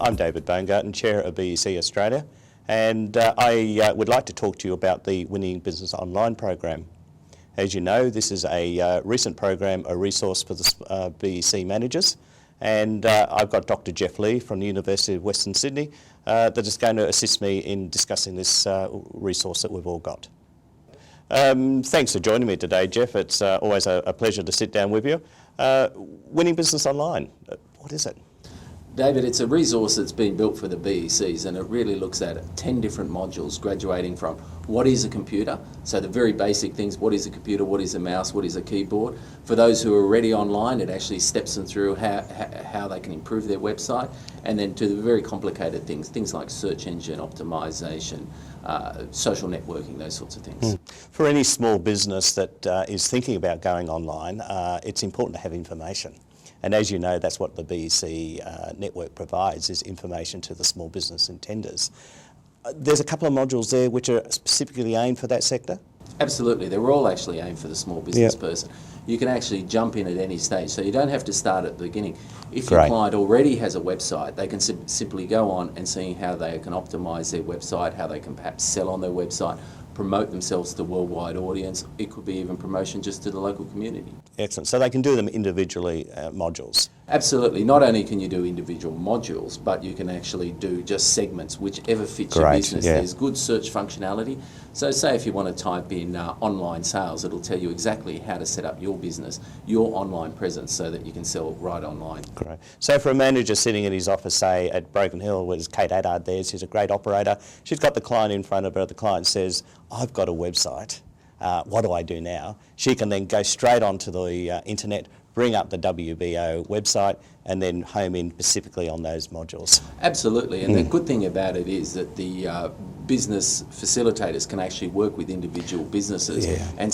I'm David Baumgarten, Chair of BEC Australia, and I would like to talk to you about the Winning Business Online program. As you know, this is a recent program, a resource for the BEC managers, and I've got Dr. Geoff Lee from the University of Western Sydney that is going to assist me in discussing this resource that we've all got. Thanks for joining me today, Geoff. It's always a pleasure to sit down with you. Winning Business Online, what is it? David, it's a resource that's been built for the BECs, and it really looks at 10 different modules graduating from what is a computer, so the very basic things, what is a computer, what is a mouse, what is a keyboard. For those who are already online, it actually steps them through how they can improve their website, and then to the very complicated things like search engine optimization, social networking, those sorts of things. For any small business that is thinking about going online, it's important to have information. And as you know, that's what the BEC network provides, is information to the small business intenders. There's a couple of modules there which are specifically aimed for that sector? Absolutely, they're all actually aimed for the small business person. You can actually jump in at any stage, so you don't have to start at the beginning. If your client already has a website, they can simply go on and see how they can optimise their website, how they can perhaps sell on their website, promote themselves to a worldwide audience. It could be even promotion just to the local community. Excellent. So they can do them individually, modules? Absolutely. Not only can you do individual modules, but you can actually do just segments, whichever fits your business. There's good search functionality. So say if you want to type in online sales, it'll tell you exactly how to set up your business, your online presence, so that you can sell right online. Great. So for a manager sitting in his office, say at Broken Hill, where there's Kate Addard there, she's a great operator, she's got the client in front of her, the client says, I've got a website, what do I do now? She can then go straight onto the internet, bring up the WBO website, and then home in specifically on those modules. Absolutely, and the good thing about it is that the business facilitators can actually work with individual businesses and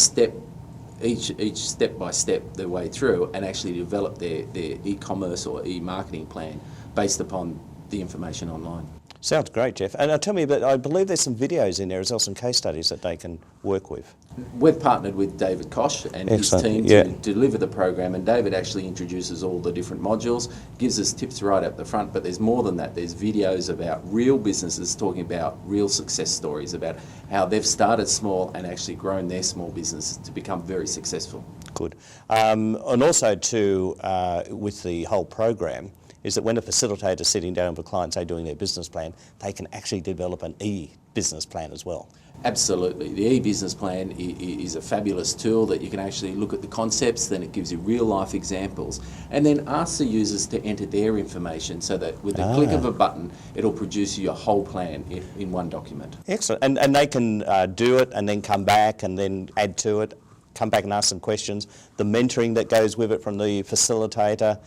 each step by step their way through, and actually develop their e-commerce or e-marketing plan based upon the information online. Sounds great, Geoff. And tell me, but I believe there's some videos in there as well, some case studies that they can work with. We've partnered with David Koch and his team to deliver the program, and David actually introduces all the different modules, gives us tips right up the front, but there's more than that. There's videos about real businesses talking about real success stories, about how they've started small and actually grown their small business to become very successful. Good. And also too, with the whole program, is that when a facilitator is sitting down with a client, say doing their business plan, they can actually develop an e-business plan as well. Absolutely. The e-business plan is a fabulous tool that you can actually look at the concepts, then it gives you real life examples, and then ask the users to enter their information so that with the click of a button, it'll produce you a whole plan in one document. Excellent. And they can do it and then come back and then add to it, come back and ask some questions. The mentoring that goes with it from the facilitator,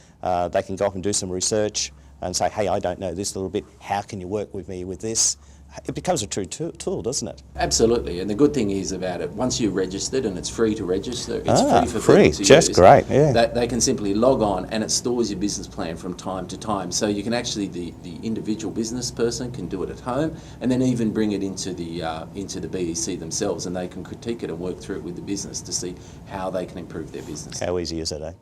they can go off and do some research and say, hey, I don't know this a little bit, how can you work with me with this? It becomes a true tool, doesn't it? Absolutely, and the good thing is about it, once you're registered, and it's free to register, it's free for people to just use. Great, They can simply log on and it stores your business plan from time to time. So you can actually, the individual business person can do it at home, and then even bring it into the BEC themselves, and they can critique it and work through it with the business to see how they can improve their business. How easy is it, eh?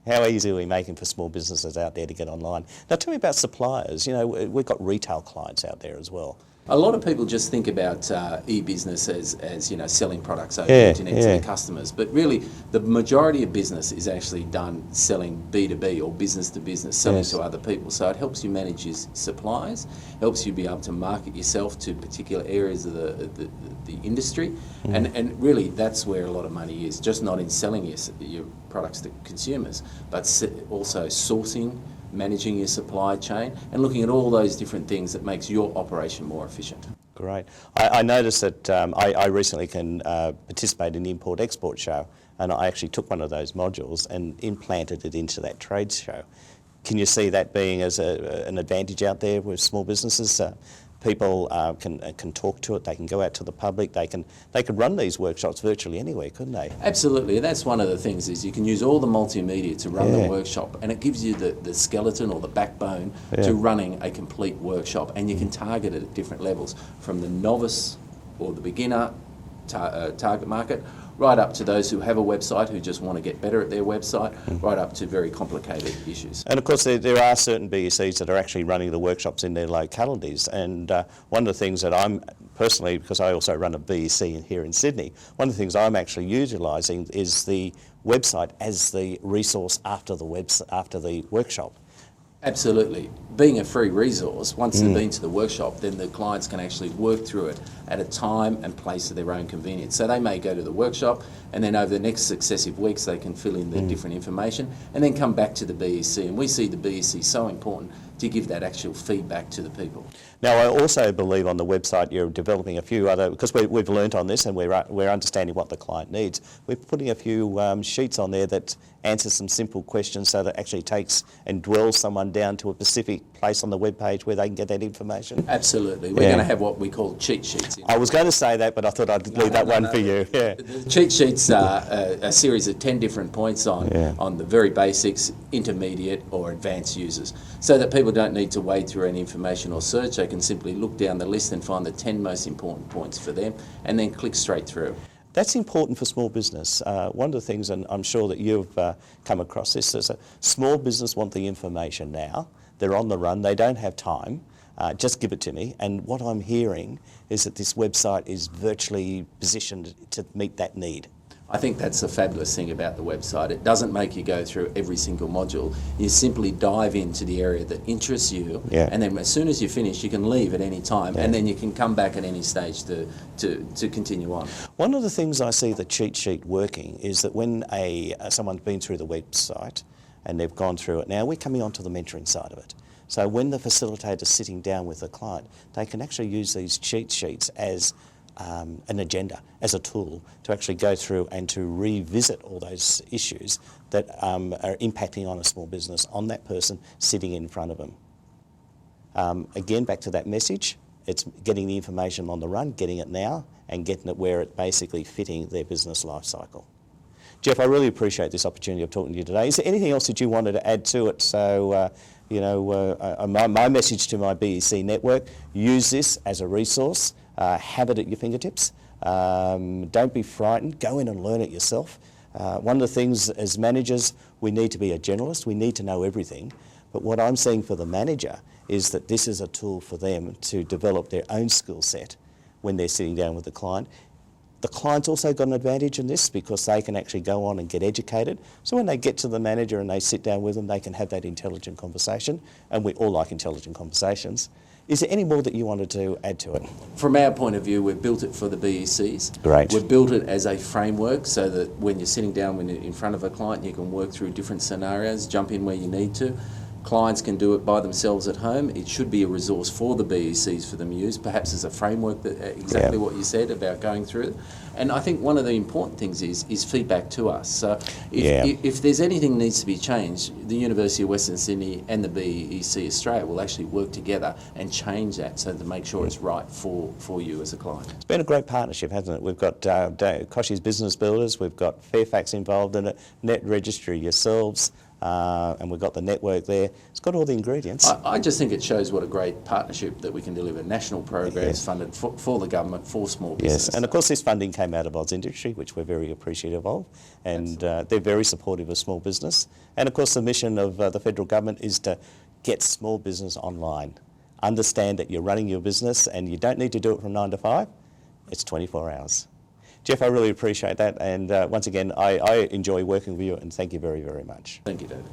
How easy are we making for small businesses out there to get online? Now tell me about suppliers. You know, we've got retail clients out there as well. A lot of people just think about e-business as you know, selling products over the internet to their customers, but really the majority of business is actually done selling B2B or business to business, selling to other people. So it helps you manage your supplies, helps you be able to market yourself to particular areas of the industry, and really that's where a lot of money is, just not in selling your products to consumers, but also sourcing, managing your supply chain, and looking at all those different things that makes your operation more efficient. Great. I noticed that I recently participated in the Import-Export show, and I actually took one of those modules and implanted it into that trade show. Can you see that being as an advantage out there with small businesses? People can talk to it, they can go out to the public, they could run these workshops virtually anywhere, couldn't they? Absolutely, that's one of the things, is you can use all the multimedia to run the workshop, and it gives you the skeleton or the backbone to running a complete workshop, and you can target it at different levels, from the novice or the beginner target market, right up to those who have a website who just want to get better at their website, right up to very complicated issues. And of course there are certain BECs that are actually running the workshops in their localities, and one of the things that I'm personally, because I also run a BEC here in Sydney, one of the things I'm actually utilising is the website as the resource after the workshop. Absolutely. Being a free resource, once they've been to the workshop, then the clients can actually work through it at a time and place of their own convenience. So they may go to the workshop, and then over the next successive weeks they can fill in the different information and then come back to the BEC. And we see the BEC so important to give that actual feedback to the people. Now, I also believe on the website you're developing a few other, because we've learnt on this and we're understanding what the client needs, we're putting a few sheets on there that answer some simple questions so that actually takes and dwells someone down to a specific place on the web page where they can get that information. Absolutely. We're going to have what we call cheat sheets. I was going to say that, but I thought I'd leave that one for you. Yeah. The cheat sheets are a series of 10 different points on the very basics, intermediate or advanced users, so that people don't need to wade through any information or search. They can simply look down the list and find the 10 most important points for them and then click straight through. That's important for small business. One of the things, and I'm sure that you've come across this, is a small business want the information now. They're on the run, they don't have time. Just give it to me. And what I'm hearing is that this website is virtually positioned to meet that need. I think that's the fabulous thing about the website. It doesn't make you go through every single module. You simply dive into the area that interests you, and then as soon as you finish, you can leave at any time, and then you can come back at any stage to continue on. One of the things I see the cheat sheet working is that when someone's been through the website and they've gone through it, now we're coming on to the mentoring side of it. So when the facilitator's sitting down with the client, they can actually use these cheat sheets as an agenda, as a tool to actually go through and to revisit all those issues that are impacting on a small business, on that person sitting in front of them. Again, back to that message, it's getting the information on the run, getting it now, and getting it where it's basically fitting their business life cycle. Geoff, I really appreciate this opportunity of talking to you today. Is there anything else that you wanted to add to it? So, my message to my BEC network, use this as a resource, have it at your fingertips. Don't be frightened, go in and learn it yourself. One of the things as managers, we need to be a generalist, we need to know everything. But what I'm seeing for the manager is that this is a tool for them to develop their own skill set when they're sitting down with the client. The client's also got an advantage in this because they can actually go on and get educated. So when they get to the manager and they sit down with them, they can have that intelligent conversation, and we all like intelligent conversations. Is there any more that you wanted to add to it? From our point of view, we've built it for the BECs. Great. We've built it as a framework so that when you're sitting down in front of a client, you can work through different scenarios, jump in where you need to. Clients can do it by themselves at home. It should be a resource for the BECs for them to use, perhaps as a framework, that exactly what you said about going through it. And I think one of the important things is feedback to us. So if there's anything needs to be changed, the University of Western Sydney and the BEC Australia will actually work together and change that so to make sure it's right for you as a client. It's been a great partnership, hasn't it? We've got Koshi's Business Builders, we've got Fairfax involved in it, Net Registry, yourselves, and we've got the network there. It's got all the ingredients. I just think it shows what a great partnership that we can deliver. National programs funded for the government, for small business. Yes, and of course this funding came out of Oz Industry, which we're very appreciative of, and they're very supportive of small business. And of course the mission of the federal government is to get small business online. Understand that you're running your business and you don't need to do it from 9 to 5, it's 24 hours. Geoff, I really appreciate that, and once again, I enjoy working with you, and thank you very, very much. Thank you, David.